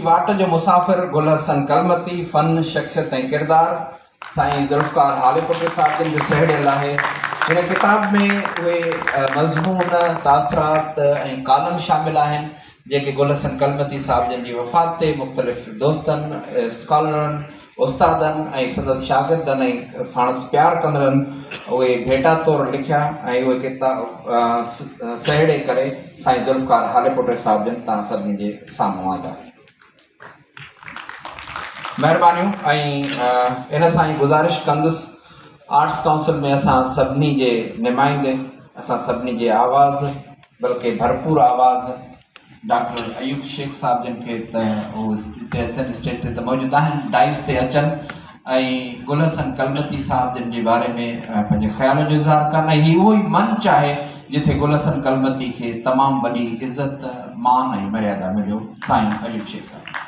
वाट जो मुसाफ़िर गुल हसन कलमती फ़न शख्सियत ऐं किरदार साईं ज़ुल्फ़कार हालेपुट साहब जिन जो सहेड़ियल आहे। हिन किताब में उहे मज़मून तासरात ऐं कालम शामिल आहिनि जेके गुल हसन कलमती साहब जिन जी वफ़ात ते मुख़्तलिफ़ दोस्तनि स्कॉलरनि उस्तादनि ऐं संदसि शागिर्दनि ऐं साणसि प्यार कंदड़नि उहे भेटा तौरु लिखिया ऐं उहे किताब सहेड़े करे साईं ज़ुल्फ़कार हालेपुट साहब जिन तव्हां सभिनी जे साम्हूं आंदा। महिरबानियूं ऐं इन सां ई गुज़ारिश कंदुसि आर्ट्स काउंसिल में असां सभिनी जे नुमाइंदे असां सभिनी जे आवाज़ बल्कि भरपूर आवाज़ डॉक्टर अयूब शेख साहब जिन खे त उहो स्टेज ते त मौजूदु आहिनि डाइस ते अचनि ऐं गुल हसन कलमती साहब जिन जे बारे में पंहिंजे ख़्याल जो इज़हार कनि। ही उहो ई मंच आहे जिथे गुल हसन कलमती खे तमामु वॾी इज़त मान ऐं मर्यादा मिलियो। साईं अयूब शेख साहब।